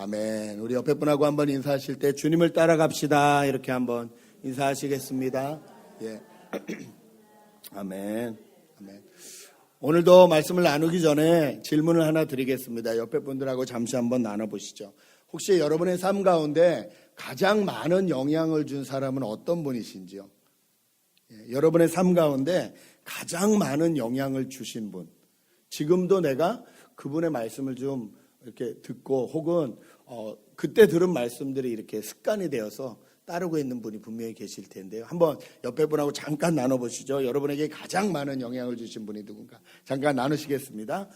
아멘. 우리 옆에 분하고 한번 인사하실 때 주님을 따라갑시다. 이렇게 한번 인사하시겠습니다. 예. 아멘. 아멘. 오늘도 말씀을 나누기 전에 질문을 하나 드리겠습니다. 옆에 분들하고 잠시 한번 나눠보시죠. 혹시 여러분의 삶 가운데 가장 많은 영향을 준 사람은 어떤 분이신지요? 예, 여러분의 삶 가운데 가장 많은 영향을 주신 분. 지금도 내가 그분의 말씀을 좀 이렇게 듣고 혹은 그때 들은 말씀들이 이렇게 습관이 되어서 따르고 있는 분이 분명히 계실 텐데요. 한번 옆에 분하고 잠깐 나눠보시죠. 여러분에게 가장 많은 영향을 주신 분이 누군가 잠깐 나누시겠습니다.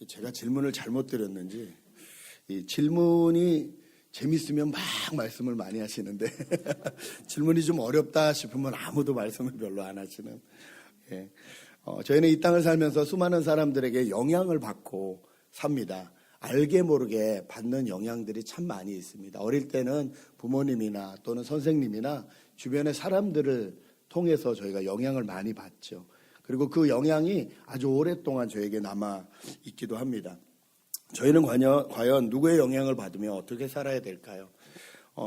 제가 질문을 잘못 드렸는지 이 질문이 재밌으면 막 말씀을 많이 하시는데 질문이 좀 어렵다 싶으면 아무도 말씀을 별로 안 하시는. 예. 저희는 이 땅을 살면서 수많은 사람들에게 영향을 받고 삽니다. 알게 모르게 받는 영향들이 참 많이 있습니다. 어릴 때는 부모님이나 또는 선생님이나 주변의 사람들을 통해서 저희가 영향을 많이 받죠. 그리고 그 영향이 아주 오랫동안 저에게 남아 있기도 합니다. 저희는 과연 누구의 영향을 받으며 어떻게 살아야 될까요?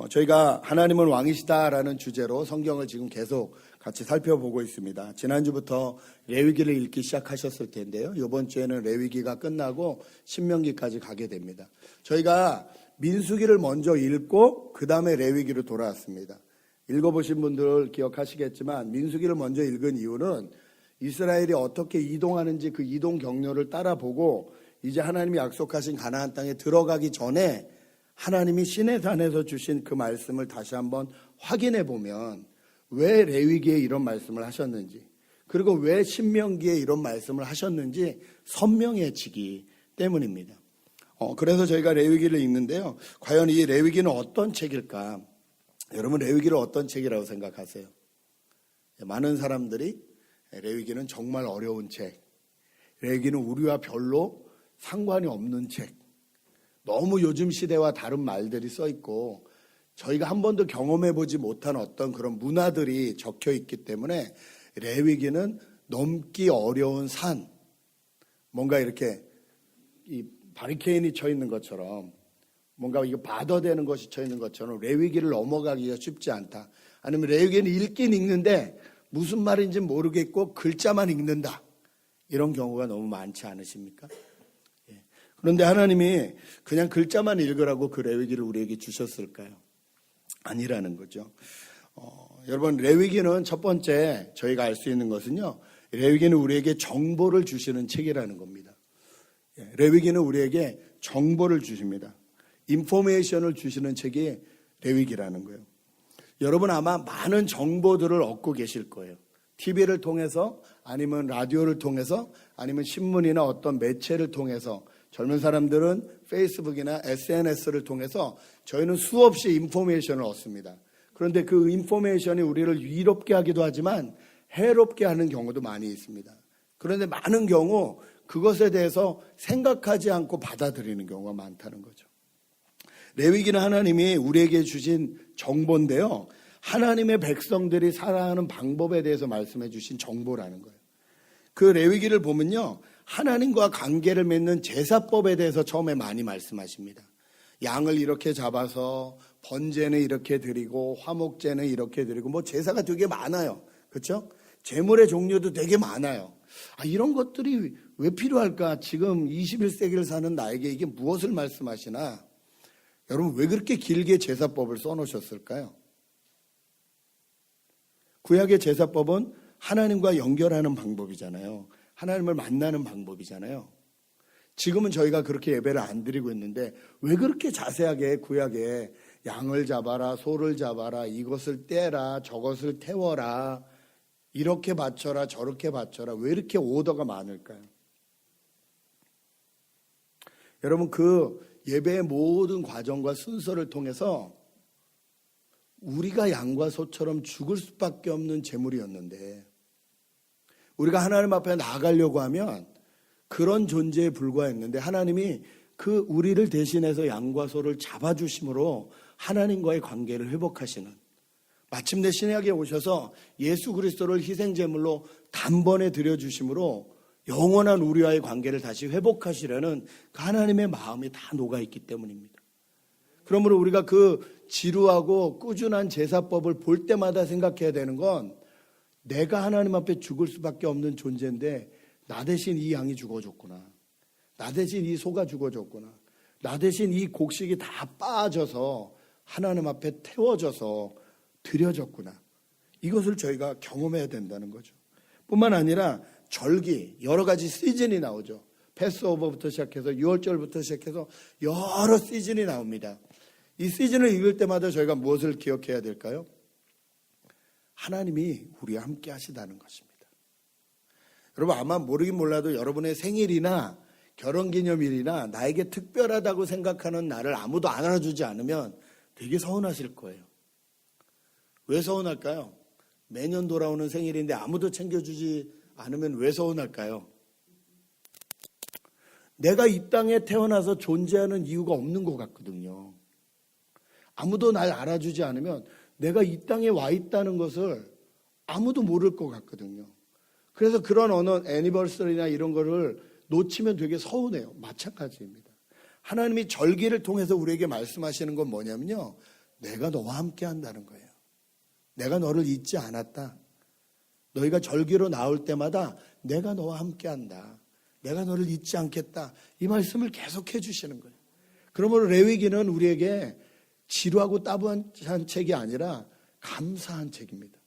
저희가 하나님은 왕이시다라는 주제로 성경을 지금 계속 같이 살펴보고 있습니다. 지난주부터 레위기를 읽기 시작하셨을 텐데요. 이번 주에는 레위기가 끝나고 신명기까지 가게 됩니다. 저희가 민수기를 먼저 읽고 그 다음에 레위기로 돌아왔습니다. 읽어보신 분들 기억하시겠지만 민수기를 먼저 읽은 이유는 이스라엘이 어떻게 이동하는지 그 이동 경로를 따라보고 이제 하나님이 약속하신 가나안 땅에 들어가기 전에 하나님이 시내산에서 주신 그 말씀을 다시 한번 확인해 보면 왜 레위기에 이런 말씀을 하셨는지 그리고 왜 신명기에 이런 말씀을 하셨는지 선명해지기 때문입니다. 그래서 저희가 레위기를 읽는데요. 과연 이 레위기는 어떤 책일까? 여러분 레위기를 어떤 책이라고 생각하세요? 많은 사람들이 레위기는 정말 어려운 책, 레위기는 우리와 별로 상관이 없는 책, 너무 요즘 시대와 다른 말들이 써 있고 저희가 한 번도 경험해보지 못한 어떤 그런 문화들이 적혀 있기 때문에 레위기는 넘기 어려운 산, 뭔가 이렇게 이 바리케인이 쳐 있는 것처럼 뭔가 이거 바더되는 것이 쳐 있는 것처럼 레위기를 넘어가기가 쉽지 않다. 아니면 레위기는 읽긴 읽는데 무슨 말인지 모르겠고 글자만 읽는다. 이런 경우가 너무 많지 않으십니까? 그런데 하나님이 그냥 글자만 읽으라고 그 레위기를 우리에게 주셨을까요? 아니라는 거죠. 여러분 레위기는 첫 번째 저희가 알 수 있는 것은요. 레위기는 우리에게 정보를 주시는 책이라는 겁니다. 레위기는 우리에게 정보를 주십니다. 인포메이션을 주시는 책이 레위기라는 거예요. 여러분 아마 많은 정보들을 얻고 계실 거예요. TV를 통해서 아니면 라디오를 통해서 아니면 신문이나 어떤 매체를 통해서 젊은 사람들은 페이스북이나 SNS를 통해서 저희는 수없이 인포메이션을 얻습니다. 그런데 그 인포메이션이 우리를 위롭게 하기도 하지만 해롭게 하는 경우도 많이 있습니다. 그런데 많은 경우 그것에 대해서 생각하지 않고 받아들이는 경우가 많다는 거죠. 레위기는 하나님이 우리에게 주신 정보인데요. 하나님의 백성들이 살아가는 방법에 대해서 말씀해 주신 정보라는 거예요. 그 레위기를 보면요. 하나님과 관계를 맺는 제사법에 대해서 처음에 많이 말씀하십니다. 양을 이렇게 잡아서 번제는 이렇게 드리고 화목제는 이렇게 드리고 뭐 제사가 되게 많아요. 그렇죠? 제물의 종류도 되게 많아요. 이런 것들이 왜 필요할까? 지금 21세기를 사는 나에게 이게 무엇을 말씀하시나? 여러분 왜 그렇게 길게 제사법을 써놓으셨을까요? 구약의 제사법은 하나님과 연결하는 방법이잖아요. 하나님을 만나는 방법이잖아요. 지금은 저희가 그렇게 예배를 안 드리고 있는데 왜 그렇게 자세하게 구약에 양을 잡아라, 소를 잡아라, 이것을 떼라, 저것을 태워라, 이렇게 바쳐라, 저렇게 바쳐라, 왜 이렇게 오더가 많을까요? 여러분 그 예배의 모든 과정과 순서를 통해서 우리가 양과 소처럼 죽을 수밖에 없는 제물이었는데 우리가 하나님 앞에 나아가려고 하면 그런 존재에 불과했는데 하나님이 그 우리를 대신해서 양과 소를 잡아주심으로 하나님과의 관계를 회복하시는 마침내 신약에 오셔서 예수 그리스도를 희생제물로 단번에 드려주심으로 영원한 우리와의 관계를 다시 회복하시려는 그 하나님의 마음이 다 녹아있기 때문입니다. 그러므로 우리가 그 지루하고 꾸준한 제사법을 볼 때마다 생각해야 되는 건 내가 하나님 앞에 죽을 수밖에 없는 존재인데 나 대신 이 양이 죽어줬구나. 나 대신 이 소가 죽어줬구나. 나 대신 이 곡식이 다 빠져서 하나님 앞에 태워져서 드려졌구나. 이것을 저희가 경험해야 된다는 거죠. 뿐만 아니라 절기, 여러 가지 시즌이 나오죠. 패스오버부터 시작해서 6월절부터 시작해서 여러 시즌이 나옵니다. 이 시즌을 읽을 때마다 저희가 무엇을 기억해야 될까요? 하나님이 우리와 함께 하시다는 것입니다. 여러분 아마 모르긴 몰라도 여러분의 생일이나 결혼기념일이나 나에게 특별하다고 생각하는 날을 아무도 알아주지 않으면 되게 서운하실 거예요. 왜 서운할까요? 매년 돌아오는 생일인데 아무도 챙겨주지 않으면 왜 서운할까요? 내가 이 땅에 태어나서 존재하는 이유가 없는 것 같거든요. 아무도 날 알아주지 않으면 내가 이 땅에 와 있다는 것을 아무도 모를 것 같거든요. 그래서 그런 어느 애니버서리나 이런 거를 놓치면 되게 서운해요. 마찬가지입니다. 하나님이 절기를 통해서 우리에게 말씀하시는 건 뭐냐면요. 내가 너와 함께 한다는 거예요. 내가 너를 잊지 않았다. 너희가 절기로 나올 때마다 내가 너와 함께 한다. 내가 너를 잊지 않겠다. 이 말씀을 계속해 주시는 거예요. 그러므로 레위기는 우리에게 지루하고 따분한 책이 아니라 감사한 책입니다.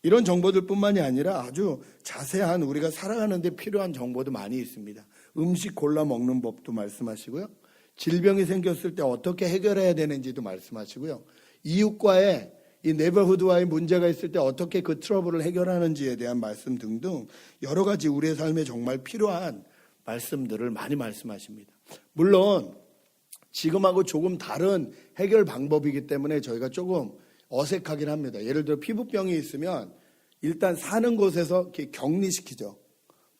이런 정보들 뿐만이 아니라 아주 자세한 우리가 살아가는 데 필요한 정보도 많이 있습니다. 음식 골라 먹는 법도 말씀하시고요. 질병이 생겼을 때 어떻게 해결해야 되는지도 말씀하시고요. 이웃과의 이 네버후드와의 문제가 있을 때 어떻게 그 트러블을 해결하는지에 대한 말씀 등등 여러 가지 우리의 삶에 정말 필요한 말씀들을 많이 말씀하십니다. 물론 지금하고 조금 다른 해결 방법이기 때문에 저희가 조금 어색하긴 합니다. 예를 들어 피부병이 있으면 일단 사는 곳에서 이렇게 격리시키죠.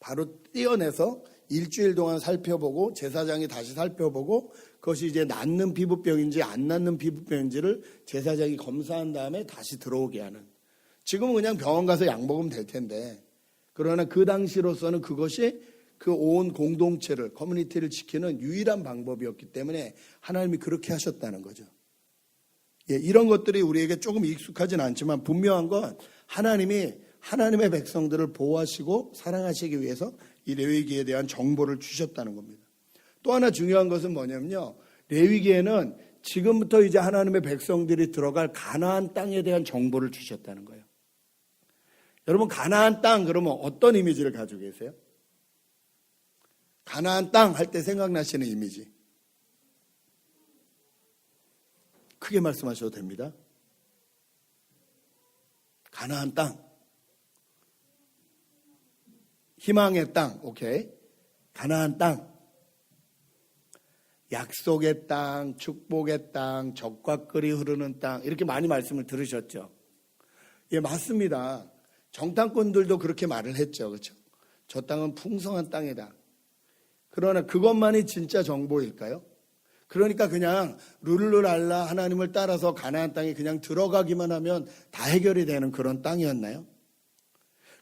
바로 떼어내서 일주일 동안 살펴보고 제사장이 다시 살펴보고 그것이 이제 낫는 피부병인지 안 낫는 피부병인지를 제사장이 검사한 다음에 다시 들어오게 하는. 지금은 그냥 병원 가서 약 먹으면 될 텐데 그러나 그 당시로서는 그것이 그 온 공동체를 커뮤니티를 지키는 유일한 방법이었기 때문에 하나님이 그렇게 하셨다는 거죠. 예, 이런 것들이 우리에게 조금 익숙하진 않지만 분명한 건 하나님이 하나님의 백성들을 보호하시고 사랑하시기 위해서 이 레위기에 대한 정보를 주셨다는 겁니다. 또 하나 중요한 것은 뭐냐면요. 레위기에는 지금부터 이제 하나님의 백성들이 들어갈 가나안 땅에 대한 정보를 주셨다는 거예요. 여러분 가나안 땅 그러면 어떤 이미지를 가지고 계세요? 가나안 땅 할 때 생각나시는 이미지. 크게 말씀하셔도 됩니다. 가나안 땅. 희망의 땅. 오케이. 가나안 땅. 약속의 땅, 축복의 땅, 젖과 꿀이 흐르는 땅. 이렇게 많이 말씀을 들으셨죠? 예, 맞습니다. 정탐꾼들도 그렇게 말을 했죠. 그렇죠? 저 땅은 풍성한 땅이다. 그러나 그것만이 진짜 정보일까요? 그러니까 그냥 룰루랄라 하나님을 따라서 가나안 땅에 그냥 들어가기만 하면 다 해결이 되는 그런 땅이었나요?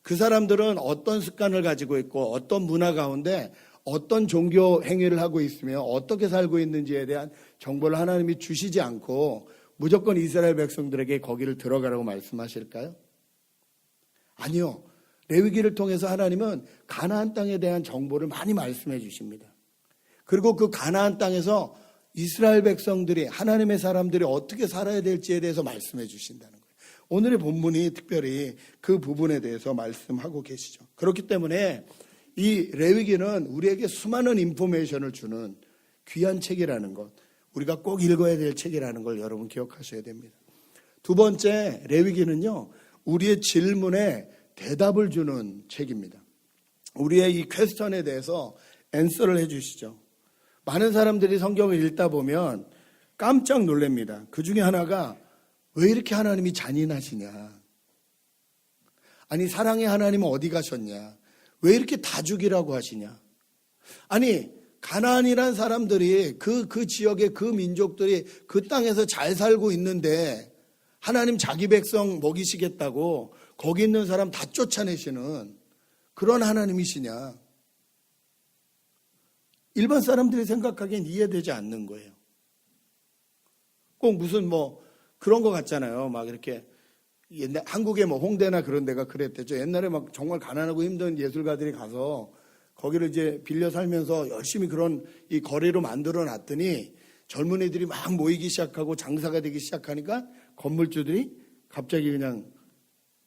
그 사람들은 어떤 습관을 가지고 있고 어떤 문화 가운데 어떤 종교 행위를 하고 있으며 어떻게 살고 있는지에 대한 정보를 하나님이 주시지 않고 무조건 이스라엘 백성들에게 거기를 들어가라고 말씀하실까요? 아니요. 레위기를 통해서 하나님은 가나안 땅에 대한 정보를 많이 말씀해 주십니다. 그리고 그 가나안 땅에서 이스라엘 백성들이 하나님의 사람들이 어떻게 살아야 될지에 대해서 말씀해 주신다는 거예요. 오늘의 본문이 특별히 그 부분에 대해서 말씀하고 계시죠. 그렇기 때문에 이 레위기는 우리에게 수많은 인포메이션을 주는 귀한 책이라는 것, 우리가 꼭 읽어야 될 책이라는 걸 여러분 기억하셔야 됩니다. 두 번째, 레위기는요, 우리의 질문에 대답을 주는 책입니다. 우리의 이 퀘스천에 대해서 앤서를 해주시죠. 많은 사람들이 성경을 읽다 보면 깜짝 놀랍니다. 그 중에 하나가 왜 이렇게 하나님이 잔인하시냐? 아니 사랑의 하나님은 어디 가셨냐? 왜 이렇게 다 죽이라고 하시냐? 아니 가나안이란 사람들이 그 지역의 그 민족들이 그 땅에서 잘 살고 있는데 하나님 자기 백성 먹이시겠다고 거기 있는 사람 다 쫓아내시는 그런 하나님이시냐? 일반 사람들이 생각하기엔 이해되지 않는 거예요. 꼭 무슨 그런 거 같잖아요. 막 이렇게 옛날 한국에 홍대나 그런 데가 그랬대죠. 옛날에 막 정말 가난하고 힘든 예술가들이 가서 거기를 이제 빌려 살면서 열심히 그런 이 거리로 만들어 놨더니 젊은이들이 막 모이기 시작하고 장사가 되기 시작하니까 건물주들이 갑자기 그냥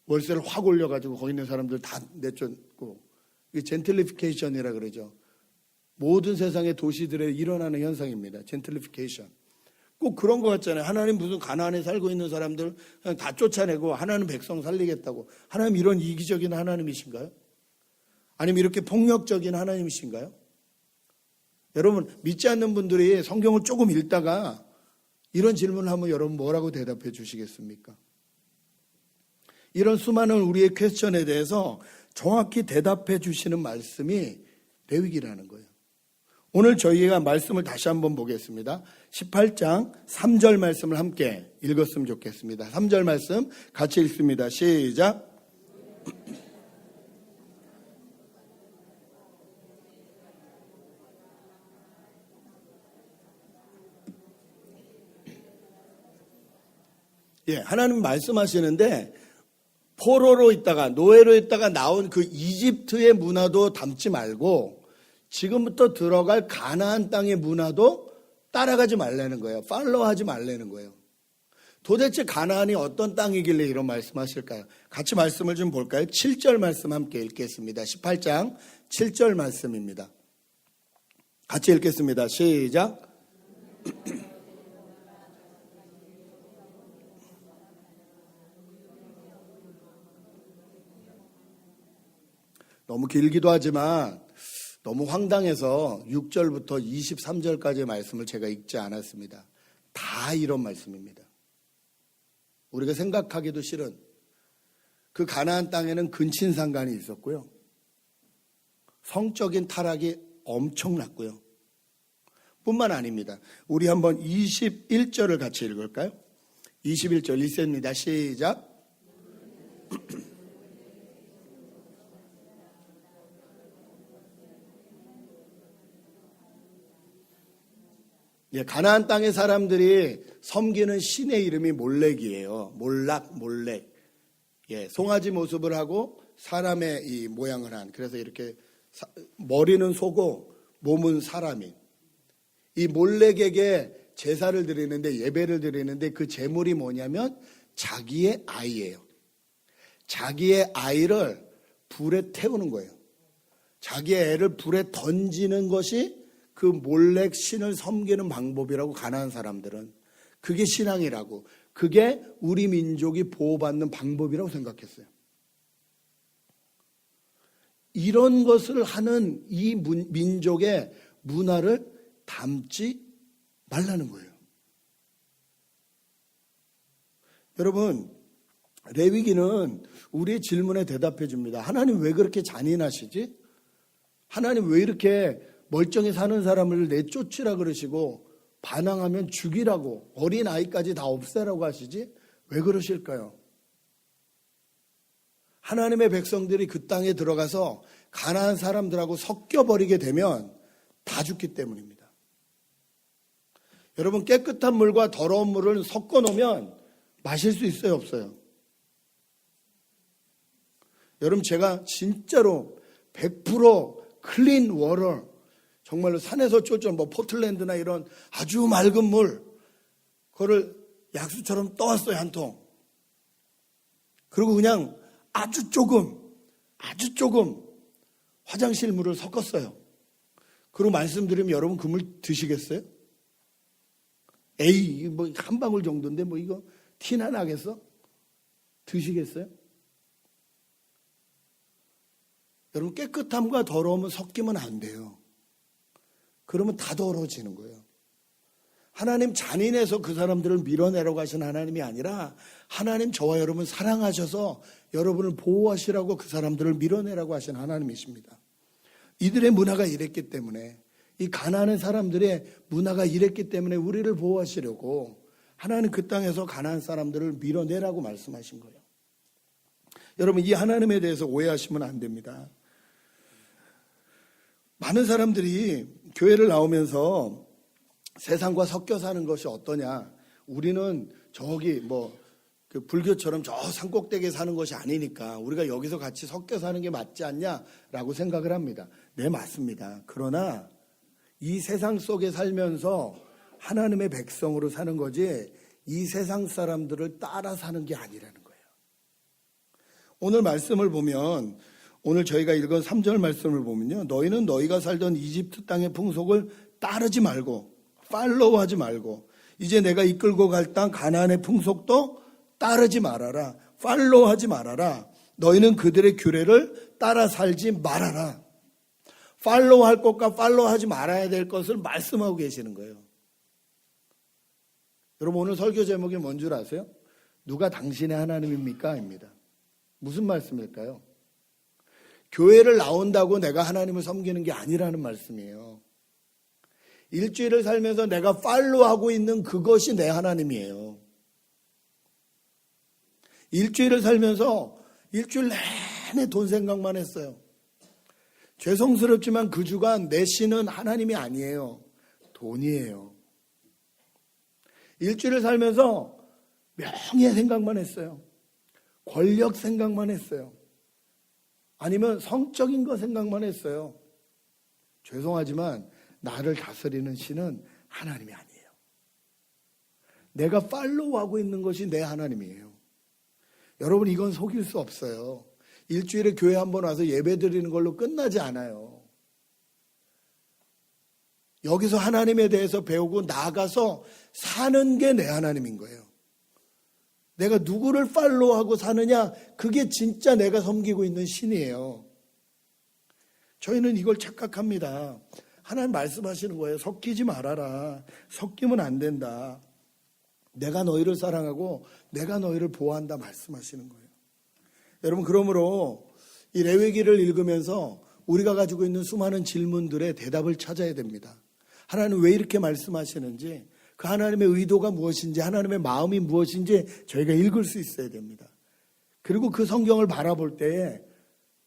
월세를 확 올려가지고 거기 있는 사람들 다 내쫓고, 이게 젠틀리피케이션이라 그러죠. 모든 세상의 도시들에 일어나는 현상입니다. 젠틀리피케이션. 꼭 그런 것 같잖아요. 하나님 무슨 가나안에 살고 있는 사람들 그냥 다 쫓아내고 하나님 백성 살리겠다고. 하나님 이런 이기적인 하나님이신가요? 아니면 이렇게 폭력적인 하나님이신가요? 여러분, 믿지 않는 분들이 성경을 조금 읽다가 이런 질문을 하면 여러분 뭐라고 대답해 주시겠습니까? 이런 수많은 우리의 퀘스천에 대해서 정확히 대답해 주시는 말씀이 레위기라는 거예요. 오늘 저희가 말씀을 다시 한번 보겠습니다. 18장 3절 말씀을 함께 읽었으면 좋겠습니다. 3절 말씀 같이 읽습니다. 시작. 예, 하나님 말씀하시는데 포로로 있다가 노예로 있다가 나온 그 이집트의 문화도 담지 말고 지금부터 들어갈 가나안 땅의 문화도 따라가지 말라는 거예요. 팔로우하지 말라는 거예요. 도대체 가나안이 어떤 땅이길래 이런 말씀하실까요? 같이 말씀을 좀 볼까요? 7절 말씀 함께 읽겠습니다. 18장 7절 말씀입니다. 같이 읽겠습니다. 시작. 너무 길기도 하지만 너무 황당해서 6절부터 23절까지의 말씀을 제가 읽지 않았습니다. 다 이런 말씀입니다. 우리가 생각하기도 싫은 그 가나안 땅에는 근친상간이 있었고요. 성적인 타락이 엄청났고요. 뿐만 아닙니다. 우리 한번 21절을 같이 읽을까요? 21절 읽습니다. 시작. 예, 가나안 땅의 사람들이 섬기는 신의 이름이 몰렉이에요. 몰렉. 예, 송아지 모습을 하고 사람의 이 모양을 한. 그래서 이렇게 머리는 소고 몸은 사람인. 이 몰렉에게 제사를 드리는데 예배를 드리는데 그 제물이 뭐냐면 자기의 아이예요. 자기의 아이를 불에 태우는 거예요. 자기의 애를 불에 던지는 것이 그 몰렉 신을 섬기는 방법이라고 가나안 사람들은. 그게 신앙이라고. 그게 우리 민족이 보호받는 방법이라고 생각했어요. 이런 것을 하는 이 민족의 문화를 담지 말라는 거예요. 여러분, 레위기는 우리의 질문에 대답해 줍니다. 하나님 왜 그렇게 잔인하시지? 하나님 왜 이렇게 멀쩡히 사는 사람을 내쫓으라 그러시고 반항하면 죽이라고 어린 아이까지 다 없애라고 하시지? 왜 그러실까요? 하나님의 백성들이 그 땅에 들어가서 가나안 사람들하고 섞여버리게 되면 다 죽기 때문입니다. 여러분, 깨끗한 물과 더러운 물을 섞어 놓으면 마실 수 있어요, 없어요? 여러분, 제가 진짜로 100% 클린 워터, 정말로 산에서 쫓아 포틀랜드나 이런 아주 맑은 물, 그거를 약수처럼 떠왔어요, 한 통. 그리고 그냥 아주 조금 화장실 물을 섞었어요. 그리고 말씀드리면 여러분 그 물 드시겠어요? 에이, 한 방울 정도인데 이거 티나 나겠어? 드시겠어요? 여러분, 깨끗함과 더러움은 섞이면 안 돼요. 그러면 다 더러워지는 거예요. 하나님 잔인해서 그 사람들을 밀어내라고 하신 하나님이 아니라 하나님 저와 여러분 사랑하셔서 여러분을 보호하시라고 그 사람들을 밀어내라고 하신 하나님이십니다. 이들의 문화가 이랬기 때문에, 이 가나안 사람들의 문화가 이랬기 때문에 우리를 보호하시려고 하나님 그 땅에서 가나안 사람들을 밀어내라고 말씀하신 거예요. 여러분, 이 하나님에 대해서 오해하시면 안 됩니다. 많은 사람들이 교회를 나오면서 세상과 섞여 사는 것이 어떠냐, 우리는 저기 그 불교처럼 저 산꼭대기에 사는 것이 아니니까 우리가 여기서 같이 섞여 사는 게 맞지 않냐라고 생각을 합니다. 네, 맞습니다. 그러나 이 세상 속에 살면서 하나님의 백성으로 사는 거지 이 세상 사람들을 따라 사는 게 아니라는 거예요. 오늘 말씀을 보면, 오늘 저희가 읽은 3절 말씀을 보면요, 너희는 너희가 살던 이집트 땅의 풍속을 따르지 말고 팔로우하지 말고 이제 내가 이끌고 갈 땅 가나안의 풍속도 따르지 말아라. 팔로우하지 말아라. 너희는 그들의 규례를 따라 살지 말아라. 팔로우할 것과 팔로우하지 말아야 될 것을 말씀하고 계시는 거예요. 여러분, 오늘 설교 제목이 뭔 줄 아세요? 누가 당신의 하나님입니까? 입니다. 무슨 말씀일까요? 교회를 나온다고 내가 하나님을 섬기는 게 아니라는 말씀이에요. 일주일을 살면서 내가 팔로우하고 있는 그것이 내 하나님이에요. 일주일을 살면서 일주일 내내 돈 생각만 했어요. 죄송스럽지만 그 주간 내 신은 하나님이 아니에요. 돈이에요. 일주일을 살면서 명예 생각만 했어요. 권력 생각만 했어요. 아니면 성적인 거 생각만 했어요. 죄송하지만 나를 다스리는 신은 하나님이 아니에요. 내가 팔로우하고 있는 것이 내 하나님이에요. 여러분, 이건 속일 수 없어요. 일주일에 교회 한번 와서 예배 드리는 걸로 끝나지 않아요. 여기서 하나님에 대해서 배우고 나가서 사는 게 내 하나님인 거예요. 내가 누구를 팔로우하고 사느냐, 그게 진짜 내가 섬기고 있는 신이에요. 저희는 이걸 착각합니다. 하나님 말씀하시는 거예요. 섞이지 말아라. 섞이면 안 된다. 내가 너희를 사랑하고 내가 너희를 보호한다 말씀하시는 거예요. 여러분, 그러므로 이 레위기를 읽으면서 우리가 가지고 있는 수많은 질문들의 대답을 찾아야 됩니다. 하나님 왜 이렇게 말씀하시는지, 그 하나님의 의도가 무엇인지, 하나님의 마음이 무엇인지 저희가 읽을 수 있어야 됩니다. 그리고 그 성경을 바라볼 때에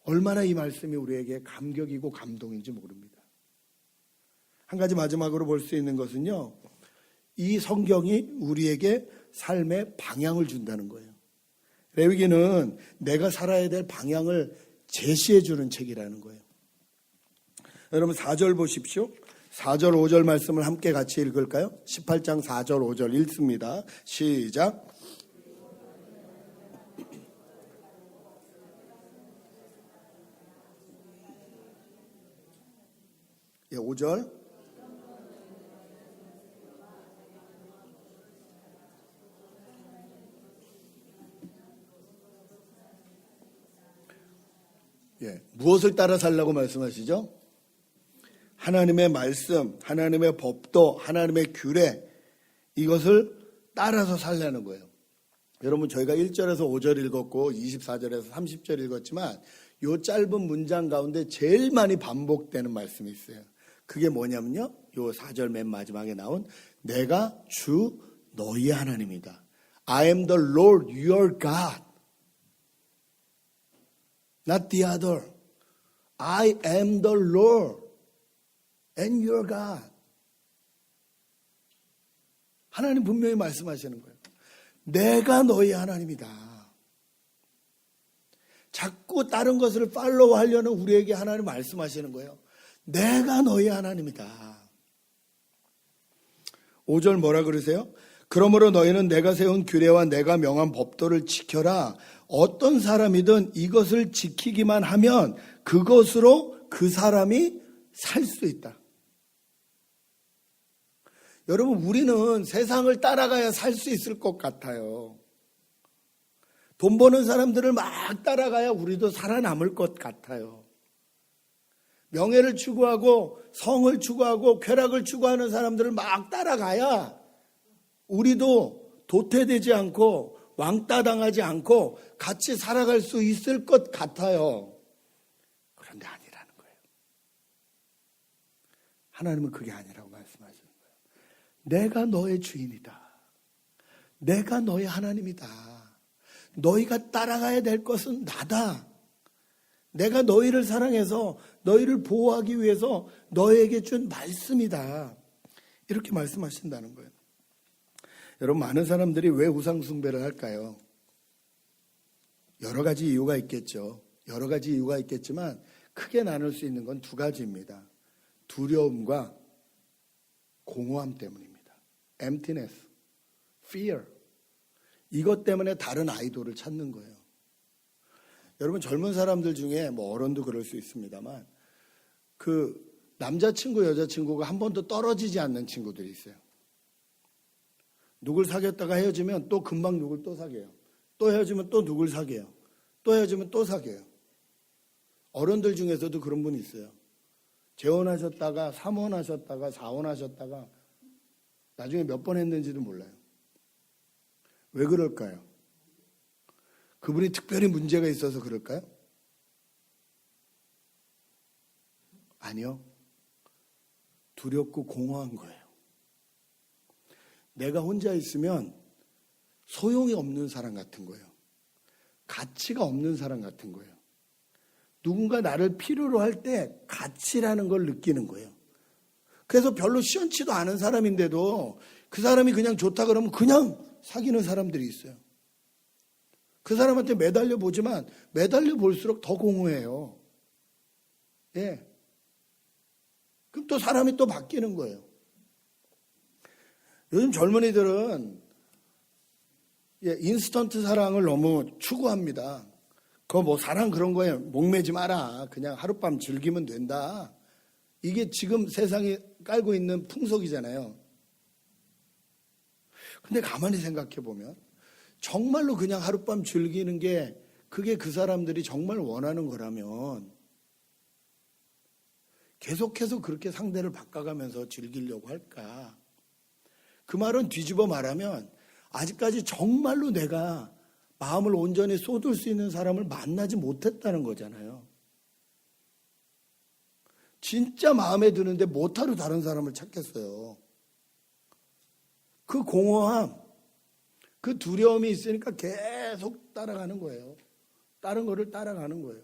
얼마나 이 말씀이 우리에게 감격이고 감동인지 모릅니다. 한 가지 마지막으로 볼 수 있는 것은요, 이 성경이 우리에게 삶의 방향을 준다는 거예요. 레위기는 내가 살아야 될 방향을 제시해 주는 책이라는 거예요. 여러분, 4절 보십시오. 4절 5절 말씀을 함께 같이 읽을까요? 18장 4절 5절 읽습니다. 시작. 예, 5절. 예, 무엇을 따라 살라고 말씀하시죠? 하나님의 말씀, 하나님의 법도, 하나님의 규례, 이것을 따라서 살라는 거예요. 여러분, 저희가 1절에서 5절 읽었고 24절에서 30절 읽었지만 이 짧은 문장 가운데 제일 많이 반복되는 말씀이 있어요. 그게 뭐냐면요, 이 4절 맨 마지막에 나온 내가 주 너희의 하나님이다. I am the Lord your God. Not the other. I am the Lord and your God. 하나님 분명히 말씀하시는 거예요. 내가 너희 하나님이다. 자꾸 다른 것을 팔로우 하려는 우리에게 하나님 말씀하시는 거예요. 내가 너희 하나님이다. 5절 뭐라 그러세요? 그러므로 너희는 내가 세운 규례와 내가 명한 법도를 지켜라. 어떤 사람이든 이것을 지키기만 하면 그것으로 그 사람이 살 수 있다. 여러분, 우리는 세상을 따라가야 살 수 있을 것 같아요. 돈 버는 사람들을 막 따라가야 우리도 살아남을 것 같아요. 명예를 추구하고 성을 추구하고 쾌락을 추구하는 사람들을 막 따라가야 우리도 도태되지 않고 왕따 당하지 않고 같이 살아갈 수 있을 것 같아요. 그런데 아니라는 거예요. 하나님은 그게 아니라고 말씀하시는 거예요. 내가 너의 주인이다. 내가 너의 하나님이다. 너희가 따라가야 될 것은 나다. 내가 너희를 사랑해서 너희를 보호하기 위해서 너에게 준 말씀이다. 이렇게 말씀하신다는 거예요. 여러분, 많은 사람들이 왜 우상 숭배를 할까요? 여러 가지 이유가 있겠죠. 여러 가지 이유가 있겠지만 크게 나눌 수 있는 건 두 가지입니다. 두려움과 공허함 때문입니다. emptiness, fear. 이것 때문에 다른 아이돌을 찾는 거예요. 여러분, 젊은 사람들 중에 뭐 어른도 그럴 수 있습니다만 그 남자친구 여자친구가 한 번도 떨어지지 않는 친구들이 있어요. 누굴 사귀었다가 헤어지면 또 금방 누굴 또 사귀어요. 또 헤어지면 또 누굴 사귀어요. 또 헤어지면 또 사귀어요. 어른들 중에서도 그런 분이 있어요. 재혼하셨다가 3혼 하셨다가 4혼 하셨다가 나중에 몇 번 했는지도 몰라요. 왜 그럴까요? 그분이 특별히 문제가 있어서 그럴까요? 아니요. 두렵고 공허한 거예요. 내가 혼자 있으면 소용이 없는 사람 같은 거예요. 가치가 없는 사람 같은 거예요. 누군가 나를 필요로 할 때 가치라는 걸 느끼는 거예요. 그래서 별로 시원치도 않은 사람인데도 그 사람이 그냥 좋다 그러면 그냥 사귀는 사람들이 있어요. 그 사람한테 매달려 보지만 매달려 볼수록 더 공허해요. 예. 그럼 또 사람이 또 바뀌는 거예요. 요즘 젊은이들은 인스턴트 사랑을 너무 추구합니다. 그거 뭐 사랑 그런 거에 목매지 마라. 그냥 하룻밤 즐기면 된다. 이게 지금 세상이 깔고 있는 풍속이잖아요. 근데 가만히 생각해 보면 정말로 그냥 하룻밤 즐기는 게 그게 그 사람들이 정말 원하는 거라면 계속해서 그렇게 상대를 바꿔가면서 즐기려고 할까? 그 말은 뒤집어 말하면 아직까지 정말로 내가 마음을 온전히 쏟을 수 있는 사람을 만나지 못했다는 거잖아요. 진짜 마음에 드는데 못하러 다른 사람을 찾겠어요. 그 공허함, 그 두려움이 있으니까 계속 따라가는 거예요. 다른 거를 따라가는 거예요.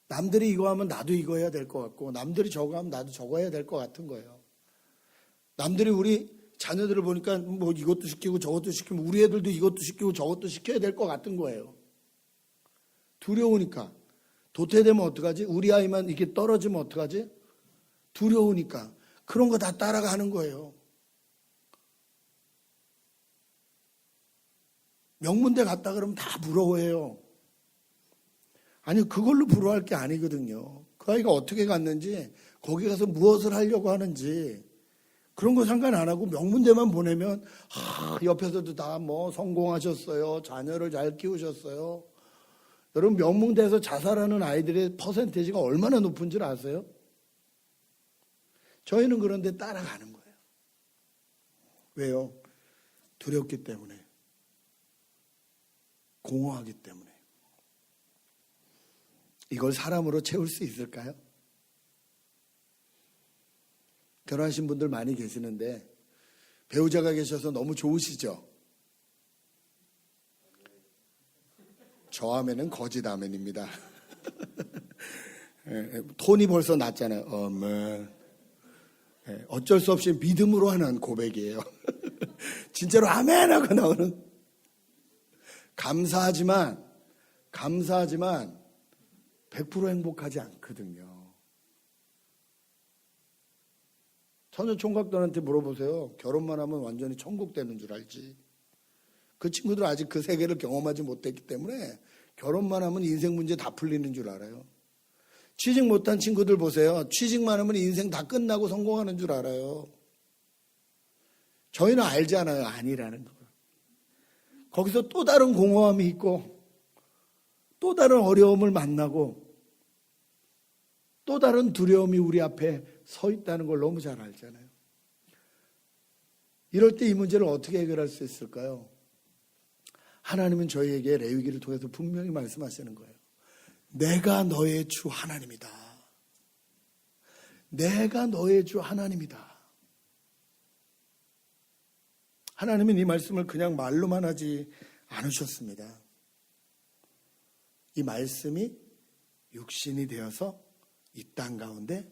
남들이 이거 하면 나도 이거 해야 될 것 같고 남들이 저거 하면 나도 저거 해야 될 것 같은 거예요. 남들이 우리 자녀들을 보니까 뭐 이것도 시키고 저것도 시키면 우리 애들도 이것도 시키고 저것도 시켜야 될 것 같은 거예요. 두려우니까. 도태되면 어떡하지? 우리 아이만 이렇게 떨어지면 어떡하지? 두려우니까. 그런 거 다 따라가는 거예요. 명문대 갔다 그러면 다 부러워해요. 아니, 그걸로 부러워할 게 아니거든요. 그 아이가 어떻게 갔는지, 거기 가서 무엇을 하려고 하는지, 그런 거 상관 안 하고 명문대만 보내면, 옆에서도 다 뭐 성공하셨어요. 자녀를 잘 키우셨어요. 여러분, 명문대에서 자살하는 아이들의 퍼센테이지가 얼마나 높은 줄 아세요? 저희는 그런데 따라가는 거예요. 왜요? 두렵기 때문에. 공허하기 때문에. 이걸 사람으로 채울 수 있을까요? 결혼하신 분들 많이 계시는데 배우자가 계셔서 너무 좋으시죠? 저 아멘은 거짓 아멘입니다. 톤이 벌써 낮잖아요. 어쩔 수 없이 믿음으로 하는 고백이에요. 진짜로 아멘 하고 나오는. 감사하지만 100% 행복하지 않거든요. 처녀 총각들한테 물어보세요. 결혼만 하면 완전히 천국 되는 줄 알지. 그 친구들 아직 그 세계를 경험하지 못했기 때문에 결혼만 하면 인생 문제 다 풀리는 줄 알아요. 취직 못한 친구들 보세요. 취직만 하면 인생 다 끝나고 성공하는 줄 알아요. 저희는 알잖아요. 아니라는 걸. 거기서 또 다른 공허함이 있고 또 다른 어려움을 만나고 또 다른 두려움이 우리 앞에 서 있다는 걸 너무 잘 알잖아요. 이럴 때 이 문제를 어떻게 해결할 수 있을까요? 하나님은 저희에게 레위기를 통해서 분명히 말씀하시는 거예요. 내가 너의 주 하나님이다. 내가 너의 주 하나님이다. 하나님은 이 말씀을 그냥 말로만 하지 않으셨습니다. 이 말씀이 육신이 되어서 이 땅 가운데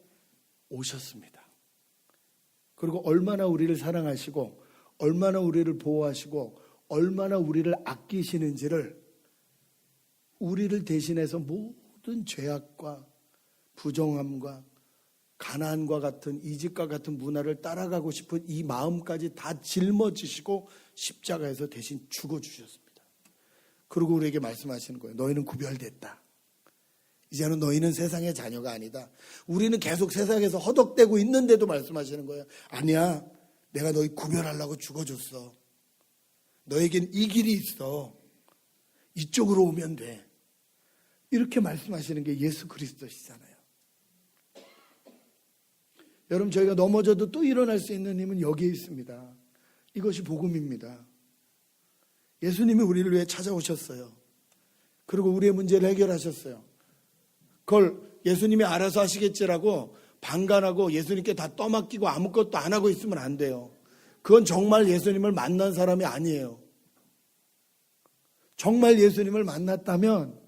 오셨습니다. 그리고 얼마나 우리를 사랑하시고 얼마나 우리를 보호하시고 얼마나 우리를 아끼시는지를 우리를 대신해서 모든 죄악과 부정함과 가난과 같은 이집과 같은 문화를 따라가고 싶은 이 마음까지 다 짊어지시고 십자가에서 대신 죽어주셨습니다. 그리고 우리에게 말씀하시는 거예요. 너희는 구별됐다. 이제는 너희는 세상의 자녀가 아니다. 우리는 계속 세상에서 허덕대고 있는데도 말씀하시는 거예요. 아니야, 내가 너희 구별하려고 죽어줬어. 너에겐 이 길이 있어. 이쪽으로 오면 돼. 이렇게 말씀하시는 게 예수 그리스도시잖아요. 여러분, 저희가 넘어져도 또 일어날 수 있는 힘은 여기에 있습니다. 이것이 복음입니다. 예수님이 우리를 위해 찾아오셨어요. 그리고 우리의 문제를 해결하셨어요. 그걸 예수님이 알아서 하시겠지라고 방관하고 예수님께 다 떠맡기고 아무것도 안 하고 있으면 안 돼요. 그건 정말 예수님을 만난 사람이 아니에요. 정말 예수님을 만났다면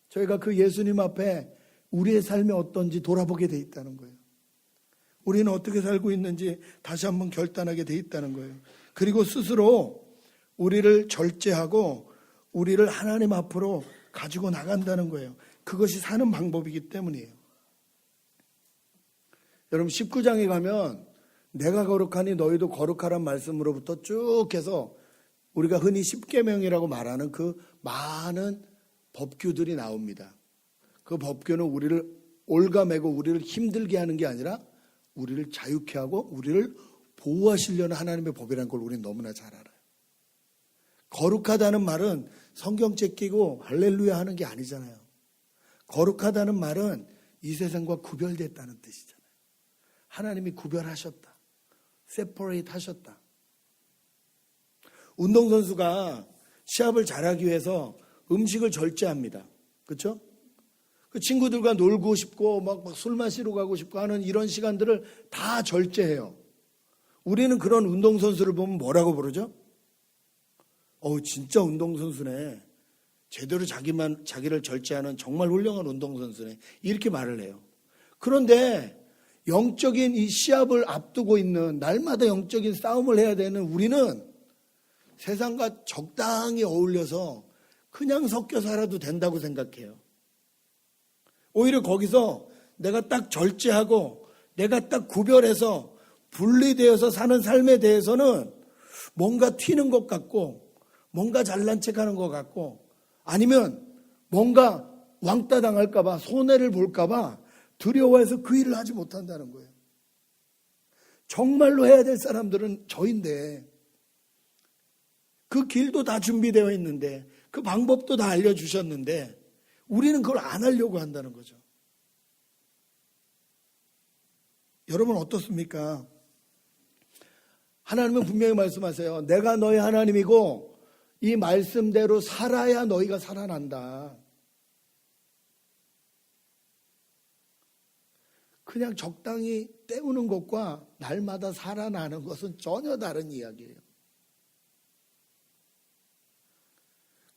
저희가 그 예수님 앞에 우리의 삶이 어떤지 돌아보게 돼 있다는 거예요. 우리는 어떻게 살고 있는지 다시 한번 결단하게 돼 있다는 거예요. 그리고 스스로 우리를 절제하고 우리를 하나님 앞으로 가지고 나간다는 거예요. 그것이 사는 방법이기 때문이에요. 여러분 19장에 가면 내가 거룩하니 너희도 거룩하란 말씀으로부터 쭉 해서 우리가 흔히 십계명이라고 말하는 그 많은 법규들이 나옵니다. 그 법규는 우리를 올가매고 우리를 힘들게 하는 게 아니라 우리를 자유케 하고 우리를 보호하시려는 하나님의 법이라는 걸 우리는 너무나 잘 알아요. 거룩하다는 말은 성경책 끼고 할렐루야 하는 게 아니잖아요. 거룩하다는 말은 이 세상과 구별됐다는 뜻이잖아요. 하나님이 구별하셨다. 세퍼레이트 하셨다. 운동선수가 시합을 잘하기 위해서 음식을 절제합니다. 그렇죠? 그 친구들과 놀고 싶고 막 술 마시러 가고 싶고 하는 이런 시간들을 다 절제해요. 우리는 그런 운동선수를 보면 뭐라고 부르죠? 진짜 운동선수네. 제대로 자기를 절제하는 정말 훌륭한 운동선수네. 이렇게 말을 해요. 그런데 영적인 이 시합을 앞두고 있는 날마다 영적인 싸움을 해야 되는 우리는 세상과 적당히 어울려서 그냥 섞여 살아도 된다고 생각해요. 오히려 거기서 내가 딱 절제하고 내가 딱 구별해서 분리되어서 사는 삶에 대해서는 뭔가 튀는 것 같고 뭔가 잘난 척하는 것 같고 아니면 뭔가 왕따 당할까 봐 손해를 볼까 봐 두려워해서 그 일을 하지 못한다는 거예요. 정말로 해야 될 사람들은 저인데 그 길도 다 준비되어 있는데 그 방법도 다 알려주셨는데 우리는 그걸 안 하려고 한다는 거죠. 여러분 어떻습니까? 하나님은 분명히 말씀하세요. 내가 너희 하나님이고 이 말씀대로 살아야 너희가 살아난다. 그냥 적당히 때우는 것과 날마다 살아나는 것은 전혀 다른 이야기예요.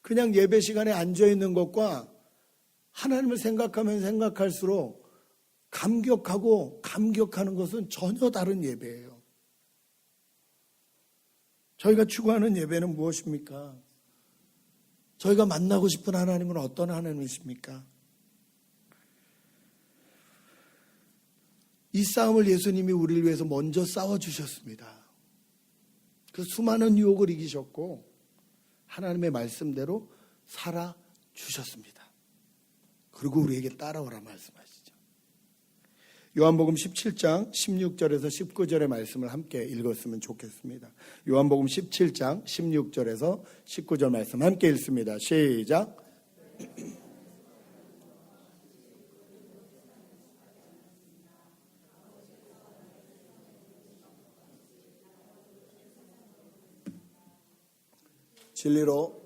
그냥 예배 시간에 앉아있는 것과 하나님을 생각하면 생각할수록 감격하고 감격하는 것은 전혀 다른 예배예요. 저희가 추구하는 예배는 무엇입니까? 저희가 만나고 싶은 하나님은 어떤 하나님이십니까? 이 싸움을 예수님이 우리를 위해서 먼저 싸워주셨습니다. 그 수많은 유혹을 이기셨고 하나님의 말씀대로 살아주셨습니다. 그리고 우리에게 따라오라 말씀하시죠. 요한복음 17장 16절에서 19절의 말씀을 함께 읽었으면 좋겠습니다. 요한복음 17장 16절에서 19절 말씀 함께 읽습니다. 시작. 진리로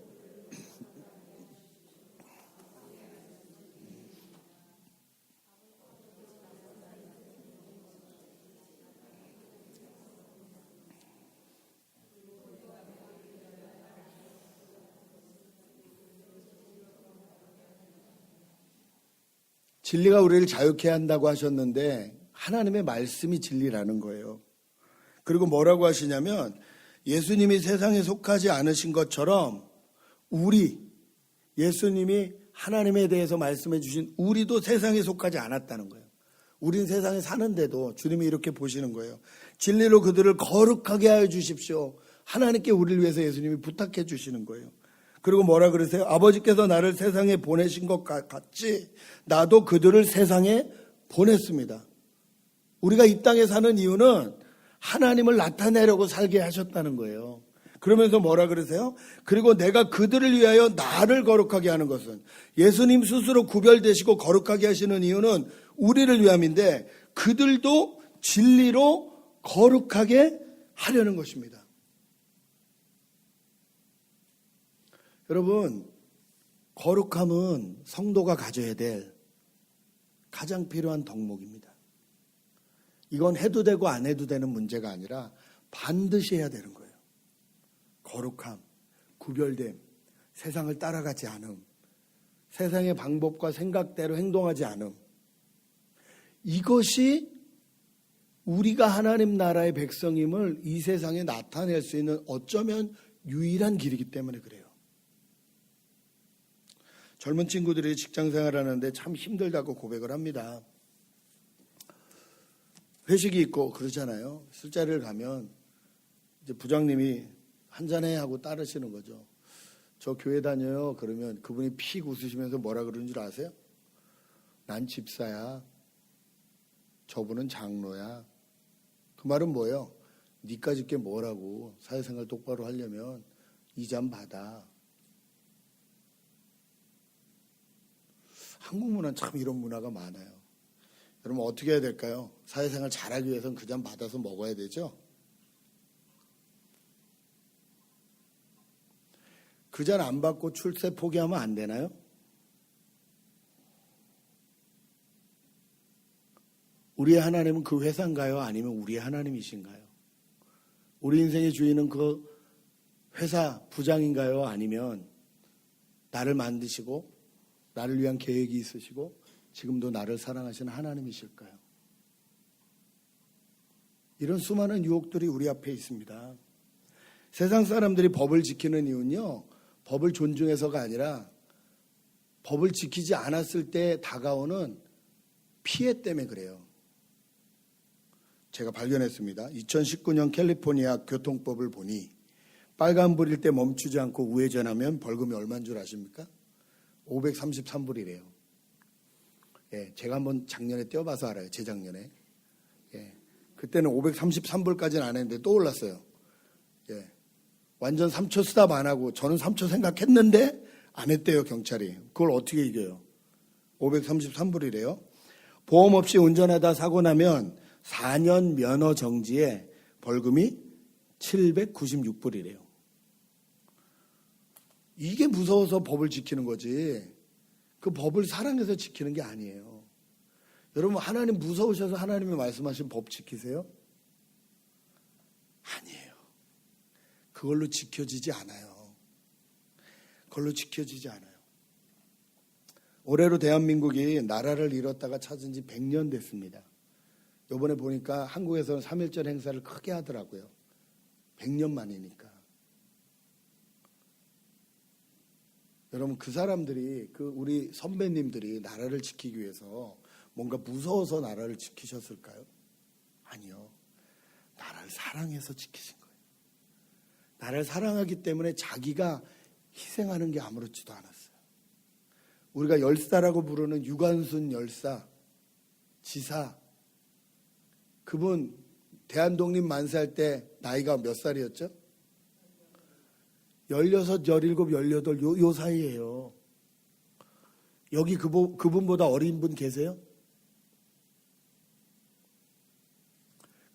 진리가 우리를 자유케 한다고 하셨는데 하나님의 말씀이 진리라는 거예요. 그리고 뭐라고 하시냐면 예수님이 세상에 속하지 않으신 것처럼 예수님이 하나님에 대해서 말씀해 주신 우리도 세상에 속하지 않았다는 거예요. 우린 세상에 사는데도 주님이 이렇게 보시는 거예요. 진리로 그들을 거룩하게 하여 주십시오. 하나님께 우리를 위해서 예수님이 부탁해 주시는 거예요. 그리고 뭐라 그러세요? 아버지께서 나를 세상에 보내신 것 같이 나도 그들을 세상에 보냈습니다. 우리가 이 땅에 사는 이유는 하나님을 나타내려고 살게 하셨다는 거예요. 그러면서 뭐라 그러세요? 그리고 내가 그들을 위하여 나를 거룩하게 하는 것은 예수님 스스로 구별되시고 거룩하게 하시는 이유는 우리를 위함인데 그들도 진리로 거룩하게 하려는 것입니다. 여러분, 거룩함은 성도가 가져야 될 가장 필요한 덕목입니다. 이건 해도 되고 안 해도 되는 문제가 아니라 반드시 해야 되는 거예요. 거룩함, 구별됨, 세상을 따라가지 않음, 세상의 방법과 생각대로 행동하지 않음. 이것이 우리가 하나님 나라의 백성임을 이 세상에 나타낼 수 있는 어쩌면 유일한 길이기 때문에 그래요. 젊은 친구들이 직장 생활하는데 참 힘들다고 고백을 합니다. 회식이 있고 그러잖아요. 술자리를 가면 이제 부장님이 한잔해 하고 따르시는 거죠. 저 교회 다녀요. 그러면 그분이 픽 웃으시면서 뭐라 그러는 줄 아세요? 난 집사야. 저분은 장로야. 그 말은 뭐예요? 니까짓 게 뭐라고. 사회생활 똑바로 하려면 이 잔 받아. 한국 문화는 참 이런 문화가 많아요. 여러분 어떻게 해야 될까요? 사회생활 잘하기 위해서는 그 잔 받아서 먹어야 되죠. 그 잔 안 받고 출세 포기하면 안 되나요? 우리의 하나님은 그 회사인가요? 아니면 우리의 하나님이신가요? 우리 인생의 주인은 그 회사 부장인가요? 아니면 나를 만드시고 나를 위한 계획이 있으시고 지금도 나를 사랑하시는 하나님이실까요? 이런 수많은 유혹들이 우리 앞에 있습니다. 세상 사람들이 법을 지키는 이유는요, 법을 존중해서가 아니라 법을 지키지 않았을 때 다가오는 피해 때문에 그래요. 제가 발견했습니다. 2019년 캘리포니아 교통법을 보니 빨간불일 때 멈추지 않고 우회전하면 벌금이 얼마인 줄 아십니까? 533불이래요. 예, 제가 한번 작년에 떼어봐서 알아요. 재작년에. 예, 그때는 533불까지는 안 했는데 또 올랐어요. 예, 완전 3초 스탑 안 하고 저는 3초 생각했는데 안 했대요, 경찰이. 그걸 어떻게 이겨요? 533불이래요. 보험 없이 운전하다 사고 나면 4년 면허 정지에 벌금이 796불이래요. 이게 무서워서 법을 지키는 거지 그 법을 사랑해서 지키는 게 아니에요. 여러분 하나님 무서우셔서 하나님이 말씀하신 법 지키세요? 아니에요. 그걸로 지켜지지 않아요. 그걸로 지켜지지 않아요. 올해로 대한민국이 나라를 잃었다가 찾은 지 100년 됐습니다. 이번에 보니까 한국에서는 3.1절 행사를 크게 하더라고요. 100년 만이니까. 여러분 그 사람들이 우리 선배님들이 나라를 지키기 위해서 뭔가 무서워서 나라를 지키셨을까요? 아니요. 나라를 사랑해서 지키신 거예요. 나라를 사랑하기 때문에 자기가 희생하는 게 아무렇지도 않았어요. 우리가 열사라고 부르는 유관순 열사, 지사, 그분 대한독립 만세할 때 나이가 몇 살이었죠? 16, 17, 18 요 사이예요. 여기 그분보다 어린 분 계세요?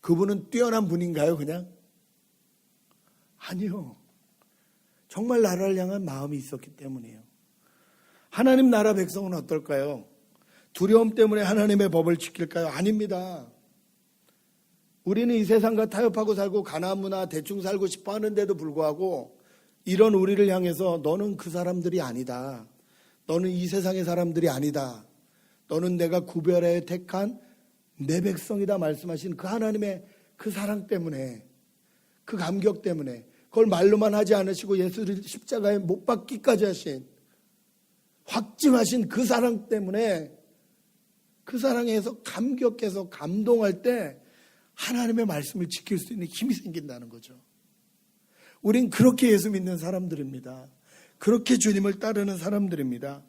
그분은 뛰어난 분인가요, 그냥? 아니요. 정말 나라를 향한 마음이 있었기 때문이에요. 하나님 나라 백성은 어떨까요? 두려움 때문에 하나님의 법을 지킬까요? 아닙니다. 우리는 이 세상과 타협하고 살고 가나안 문화 대충 살고 싶어 하는데도 불구하고 이런 우리를 향해서 너는 그 사람들이 아니다. 너는 이 세상의 사람들이 아니다. 너는 내가 구별하여 택한 내 백성이다 말씀하신 그 하나님의 그 사랑 때문에, 그 감격 때문에, 그걸 말로만 하지 않으시고 예수를 십자가에 못 박기까지 하신, 확증하신 그 사랑 때문에, 그 사랑에서 감격해서 감동할 때 하나님의 말씀을 지킬 수 있는 힘이 생긴다는 거죠. 우린 그렇게 예수 믿는 사람들입니다. 그렇게 주님을 따르는 사람들입니다.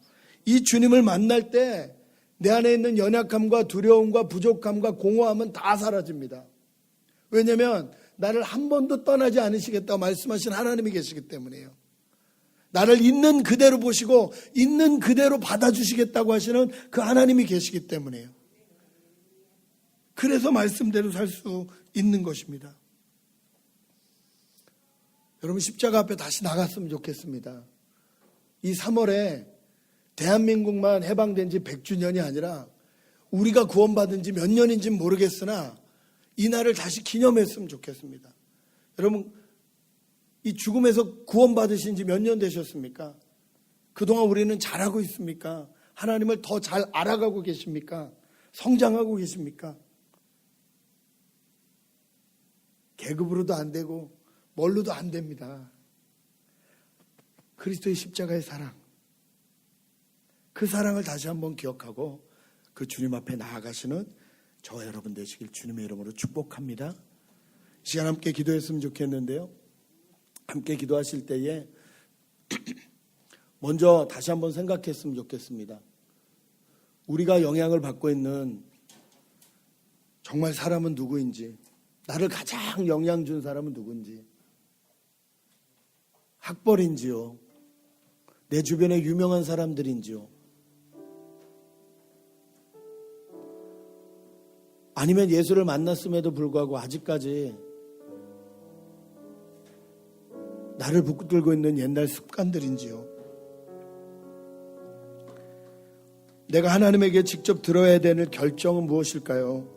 이 주님을 만날 때 내 안에 있는 연약함과 두려움과 부족함과 공허함은 다 사라집니다. 왜냐하면 나를 한 번도 떠나지 않으시겠다고 말씀하신 하나님이 계시기 때문이에요. 나를 있는 그대로 보시고 있는 그대로 받아주시겠다고 하시는 그 하나님이 계시기 때문이에요. 그래서 말씀대로 살 수 있는 것입니다. 여러분 십자가 앞에 다시 나갔으면 좋겠습니다. 이 3월에 대한민국만 해방된 지 100주년이 아니라 우리가 구원받은 지 몇 년인지는 모르겠으나 이 날을 다시 기념했으면 좋겠습니다. 여러분 이 죽음에서 구원받으신 지 몇 년 되셨습니까? 그동안 우리는 잘하고 있습니까? 하나님을 더 잘 알아가고 계십니까? 성장하고 계십니까? 계급으로도 안 되고 뭘로도 안 됩니다. 그리스도의 십자가의 사랑, 그 사랑을 다시 한번 기억하고 그 주님 앞에 나아가시는 저와 여러분 되시길 주님의 이름으로 축복합니다. 이 시간 함께 기도했으면 좋겠는데요. 함께 기도하실 때에 먼저 다시 한번 생각했으면 좋겠습니다. 우리가 영향을 받고 있는 정말 사람은 누구인지, 나를 가장 영향 준 사람은 누군지, 학벌인지요, 내 주변에 유명한 사람들인지요, 아니면 예수를 만났음에도 불구하고 아직까지 나를 붙들고 있는 옛날 습관들인지요. 내가 하나님에게 직접 들어야 되는 결정은 무엇일까요?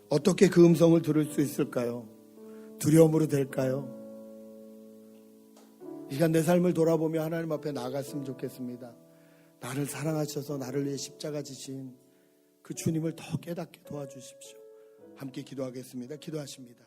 어떻게 그 음성을 들을 수 있을까요? 두려움으로 될까요? 이 시간 내 삶을 돌아보며 하나님 앞에 나아갔으면 좋겠습니다. 나를 사랑하셔서 나를 위해 십자가 지신 그 주님을 더 깨닫게 도와주십시오. 함께 기도하겠습니다. 기도하십니다.